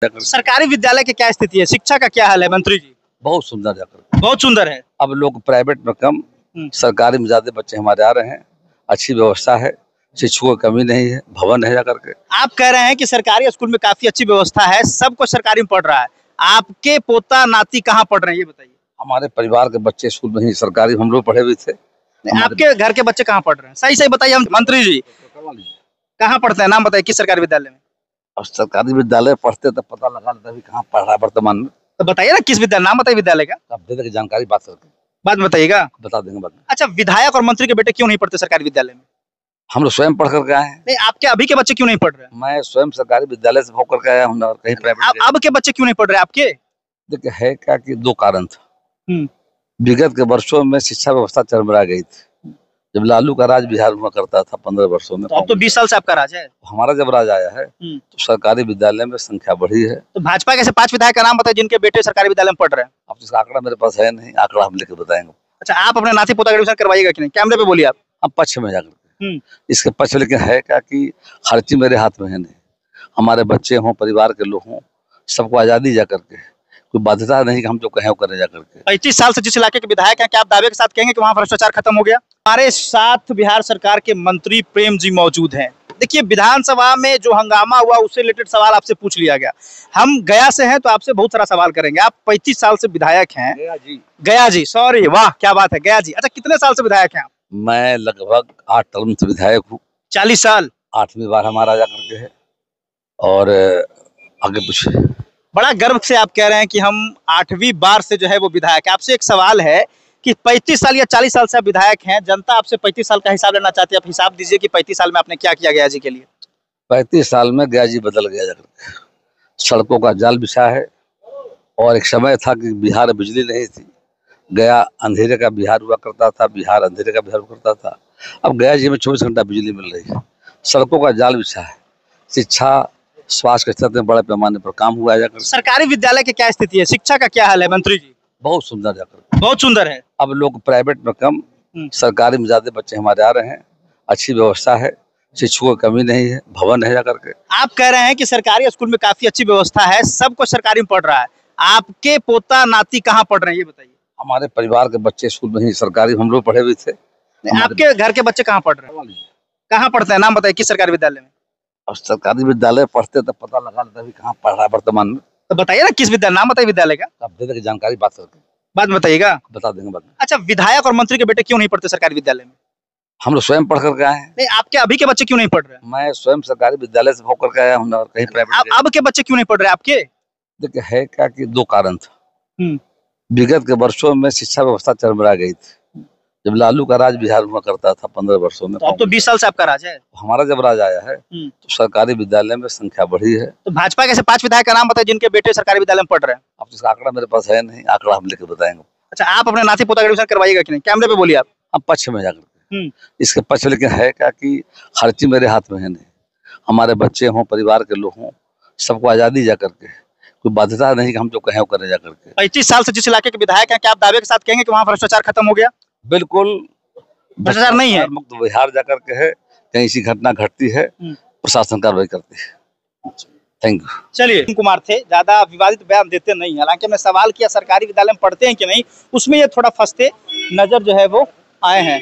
सरकारी विद्यालय की क्या स्थिति है, शिक्षा का क्या हाल है मंत्री जी? बहुत सुंदर जाकर, बहुत सुंदर है। अब लोग प्राइवेट में कम, सरकारी में ज्यादा बच्चे हमारे आ रहे हैं। अच्छी व्यवस्था है, शिक्षकों की कमी नहीं है, भवन है जाकर के। आप कह रहे हैं कि सरकारी स्कूल में काफी अच्छी व्यवस्था है, सब कुछ सरकारी में पढ़ रहा है। आपके पोता नाती कहाँ पढ़ रहे हैं ये बताइए। हमारे परिवार के बच्चे स्कूल में ही सरकारी, हम लोग पढ़े हुए थे। आपके घर के बच्चे कहाँ पढ़ रहे हैं? सही सही बताइए हम मंत्री जी, कहाँ पढ़ते हैं, नाम बताइए किस सरकारी विद्यालय में? अब सरकारी विद्यालय पढ़ते तो पता लगा लेता भी कहाँ पढ़ रहा है वर्तमान में। तो बताइए ना किस विद्यालय, नाम बताइए विद्यालय का। अब दे देंगे जानकारी, बात करके बाद में बताइएगा। बता देंगे बाद में। अच्छा, विधायक और मंत्री के बेटे क्यों नहीं पढ़ते सरकारी विद्यालय में? हम लोग स्वयं पढ़ करके आए हैं। नहीं, आपके अभी के बच्चे क्यों नहीं पढ़ रहे हैं? मैं स्वयं सरकारी विद्यालय से होकर के आया हूँ और कहीं प्राइवेट। अब के बच्चे क्यों नहीं पढ़ रहे आपके? देखिए है क्या कि दो कारण था। विगत के वर्षों में शिक्षा व्यवस्था चरमरा गई थी। जब लालू का राज बिहार हुआ करता था 15 वर्षों में, तो अब तो 20 साल से आपका राज है। हमारा जब राज आया है तो सरकारी विद्यालय में संख्या बढ़ी है। तो भाजपा के ऐसे 5 विधायक का नाम बताइए जिनके बेटे सरकारी विद्यालय में पढ़ रहे हैं। अब इसका आंकड़ा मेरे पास है नहीं, आंकड़ा हम लेके बताएंगे। अच्छा, आप अपने नाती पोता का एडमिशन करवाइएगा कि नहीं? कैमरे पे बोलिए आप। अब पक्ष में जाकर इसके पक्ष में, लेकिन है क्या कि हर चीज मेरे हाथ में है नहीं। हमारे बच्चे हों, परिवार के लोग हों, सबको आजादी जाकर के, कोई बाध्यता नहीं कि हम जो कहें वो करें जाकर के। 35 साल से जिस इलाके के विधायक हैं, क्या आप दावे के साथ कहेंगे कि वहाँ भ्रष्टाचार खत्म हो गया? हमारे साथ बिहार सरकार के मंत्री प्रेम जी मौजूद हैं। देखिए, विधानसभा में जो हंगामा हुआ उससे रिलेटेड सवाल आपसे पूछ लिया गया। हम गया से हैं तो आपसे बहुत सारा सवाल करेंगे। आप 35 साल से विधायक हैं। गया जी, सॉरी, वाह क्या बात है, गया जी। अच्छा, कितने साल से विधायक हैं आप? मैं लगभग 8 टर्म से विधायक हूँ। 40 साल। 8वीं बार हमारा जाकर के है। और आगे कुछ बड़ा गर्व से आप कह रहे हैं कि हम 8वीं बार से जो है वो विधायक है। आपसे एक सवाल है कि 35 साल या 40 साल से आप विधायक हैं, जनता आपसे 35 साल का हिसाब लेना चाहती है। आप हिसाब दीजिए कि 35 साल में आपने क्या किया गया जी के लिए। 35 साल में गया जी बदल गया जाकर, सड़कों का जाल बिछा है। और एक समय था कि बिहार में बिजली नहीं थी, गया अंधेरे का बिहार हुआ करता था, बिहार अंधेरे का बिहार हुआ करता था। अब गया जी में 24 घंटा बिजली मिल रही है, सड़कों का जाल बिछा है, शिक्षा स्वास्थ्य के क्षेत्र में बड़े पैमाने पर काम हुआ जाकर। सरकारी विद्यालय की क्या स्थिति है, शिक्षा का क्या हाल है मंत्री जी? बहुत सुंदर जाकर, बहुत सुंदर है। अब लोग प्राइवेट में कम, सरकारी में ज्यादा बच्चे हमारे आ रहे हैं। अच्छी व्यवस्था है, शिक्षकों की कमी नहीं है, भवन है जाकर के। आप कह रहे हैं कि सरकारी स्कूल में काफी अच्छी व्यवस्था है, सब कुछ सरकारी में पढ़ रहा है। आपके पोता नाती कहाँ पढ़ रहे हैं ये बताइए। हमारे परिवार के बच्चे स्कूल में ही सरकारी, हम लोग पढ़े हुए थे। आपके घर के बच्चे कहाँ पढ़ रहे हैं? कहाँ पढ़ते हैं, नाम बताइए किस सरकारी विद्यालय में? अब सरकारी विद्यालय पढ़ते तो पता लगा लेता भी कहाँ पढ़ रहा है वर्तमान में। तो बताइए ना किस विद्यालय, नाम बताइए विद्यालय का। अब दे देंगे जानकारी, बात करके बाद में बताइएगा। बता देंगे बाद में। अच्छा, विधायक और मंत्री के बेटे क्यों नहीं पढ़ते सरकारी विद्यालय में? हम लोग स्वयं पढ़ करके आए हैं। नहीं, आपके अभी के बच्चे क्यों नहीं पढ़ रहे हैं? मैं स्वयं सरकारी विद्यालय से होकर के आया हूँ और कहीं प्राइवेट। अब के बच्चे क्यों नहीं पढ़ रहे आपके? देखिए है क्या कि दो कारण था। विगत के वर्षों में शिक्षा व्यवस्था चरमरा गई थी। जब लालू का राज बिहार हुआ करता था 15 वर्षों में, तो अब तो 20 साल से आपका राज है। हमारा जब राज आया है तो सरकारी विद्यालय में संख्या बढ़ी है। तो भाजपा के ऐसे 5 विधायक का नाम बताइए जिनके बेटे सरकारी विद्यालय में पढ़ रहे हैं। अब इसका आंकड़ा मेरे पास है नहीं, आंकड़ा हम लेके बताएंगे। अच्छा, आप अपने नाती पोता का एडमिशन करवाइएगा कि नहीं? कैमरे पे बोलिए आप। अब पक्ष में जाकर इसके पक्ष, लेकिन है क्या कि हर चीज मेरे हाथ में है नहीं। हमारे बच्चे हों, परिवार के लोग हों, सबको आजादी जाकर के, कोई बाध्यता नहीं कि हम जो कहें वो करें जाकर के। 35 साल से जिस इलाके के विधायक हैं, क्या आप दावे के साथ कहेंगे कि वहाँ भ्रष्टाचार खत्म हो गया? बिल्कुल भ्रष्टाचार नहीं है, मुक्त बिहार जाकर के है। कहीं ऐसी घटना घटती है, प्रशासन कार्रवाई करती है। Thank you. चलिए, कुमार थे, ज्यादा विवादित बयान देते नहीं। हालांकि मैं सवाल किया सरकारी विद्यालय में पढ़ते हैं कि नहीं, उसमें ये थोड़ा फंसते नजर जो है वो आए हैं।